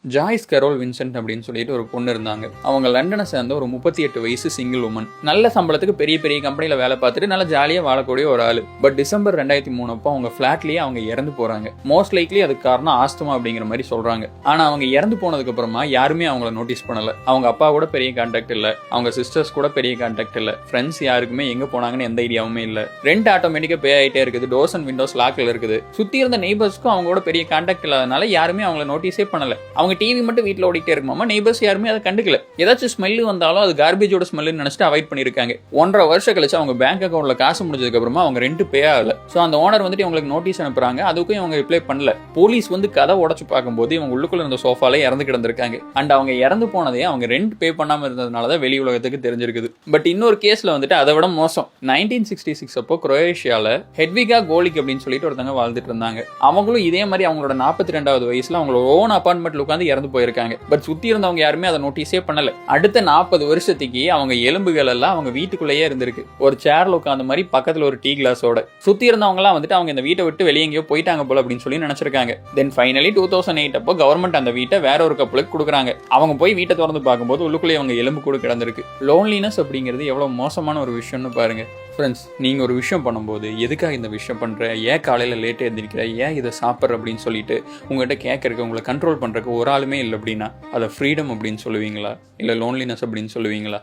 Joyce Carol Vincent அப்படின்னு சொல்லிட்டு ஒரு பொண்ணு இருந்தாங்க. அவங்க லண்டனை சேர்ந்த ஒரு 38 வயசு சிங்கிள் உமன். நல்ல சம்பளத்துக்கு பெரிய பெரிய கம்பெனில வேலை பார்த்துட்டு நல்லா ஜாலியா வாழக்கூடிய ஒரு ஆளு. பட் டிசம்பர் 2003 அப்போ அவங்க பிளாட்லயே அவங்க இறந்து போறாங்க. மோஸ்ட் லைக்லி அதுக்கு காரணம் ஆஸ்துமா அப்படிங்கிற மாதிரி சொல்றாங்க. ஆனா அவங்க இறந்து போனதுக்கு அப்புறமா யாருமே அவங்கள நோட்டீஸ் பண்ணல. அவங்க அப்பா கூட பெரிய கான்டாக்ட் இல்ல, அவங்க சிஸ்டர்ஸ் கூட பெரிய கான்டாக்ட் இல்ல, ஃப்ரெண்ட்ஸ் யாருக்குமே எங்க போனாங்கன்னு எந்த ஐடியாவுமே இல்ல. ரெண்ட் ஆட்டோமேட்டிக்கா பே ஆயிட்டே இருக்குது, டோர்ஸ் அண்ட் விண்டோஸ் லாக்ல இருக்குது. சுத்தி இருந்த நெய்பர்ஸ்க்கும் அவங்களோட பெரிய கான்டாக்ட் இல்லாதனால யாருமே அவங்கள நோட்டீஸே பண்ணல. அவங்க டிவி மட்டும் வீட்டில் ஓடிட்டே இருக்குமாமா, நெய்பர்ஸ் யாருமே அதை கண்டுக்கல. ஏதாச்சும் ஸ்மெல் வந்தாலும் அது கார்பேஜோட ஸ்மெல்னு நினைச்சிட்டு அவாய்ட் பண்ணிருக்காங்க. 1.5 வருஷம் கழிச்சு அவங்க பேங்க் அக்கௌண்ட்ல காசு முடிஞ்சதுக்கு அப்புறமா அவங்க ரெண்ட் பே ஆகல. ஸோ அந்த ஓனர் வந்துட்டு இவங்களுக்கு நோட்டீஸ் அனுப்புறாங்க. அதுக்கும் இவங்க ரிப்ளை பண்ணல. போலீஸ் வந்து கதை உடச்சு பார்க்கும்போது இவங்க உள்ளுக்குள்ள இருந்த சோஃபால இறந்து கிடந்திருக்காங்க. அண்ட் அவங்க இறந்து போனதே அவங்க ரெண்ட் பே பண்ணாம இருந்ததுனாலதான் வெளி உலகத்துக்கு தெரிஞ்சிருக்குது. பட் இன்னொரு கேஸ்ல வந்துட்டு அதை விட மோசம். 1966 அப்போ குரோயேஷியால ஹெட்விகா கோலிக் அப்படின்னு சொல்லிட்டு ஒருத்தங்க வாழ்ந்துட்டு இருந்தாங்க. அவங்களும் இதே மாதிரி அவங்களோட 42வது வயசுல அவங்களோட ஓன் அபார்ட்மெண்ட்ல உட்காந்து இறந்து போயிருக்காங்க. பட் சுத்தி இருந்தவங்க யாருமே அதை நோட்டீஸே பண்ணல. அடுத்த 40 வருஷத்துக்கு அவங்க எலும்புகள் எல்லாம் அவங்க வீட்டுக்குள்ளேயே இருந்திருக்கு. ஒரு சேர்ல உட்கார்ந்த மாதிரி பக்கத்துல ஒரு டீ கிளாஸோட. சுத்தி இருந்தவங்க எல்லாம் வந்துட்டு அவங்க இந்த வீட்டை விட்டு வெளியே எங்கேயோ போயிட்டாங்க போல அப்படின்னு சொல்லி நினைச்சிருக்காங்க. தென் ஃபைனலி 2008 அப்போ கவர்மெண்ட் அந்த வீட்டை வேற ஒரு கப்பலுக்கு கொடுக்குறாங்க. அவங்க போய் வீட்டை திறந்து பார்க்கும்போது உள்ளுக்குள்ளே அவங்க எலும்பு கூட கிடந்திருக்கு. லோன்லினஸ் அப்படிங்கிறது எவ்வளவு மோசமான ஒரு விஷயம்னு பாருங்க. ஃப்ரெண்ட்ஸ், நீங்கள் ஒரு விஷயம் பண்ணும்போது எதுக்காக இந்த விஷயம் பண்ணுற, ஏன் காலையில் லேட்டாக எழுந்திருக்கிற, ஏன் இதை சாப்பிட்ற அப்படின்னு சொல்லிட்டு உங்கள்கிட்ட கேட்கறக்கு, உங்களை கண்ட்ரோல் பண்ணுறதுக்கு ஒரு ஆளுமே இல்லை அப்படின்னா அதை ஃப்ரீடம் அப்படின்னு சொல்லுவீங்களா, இல்லை லோன்லினஸ் அப்படின்னு சொல்லுவீங்களா?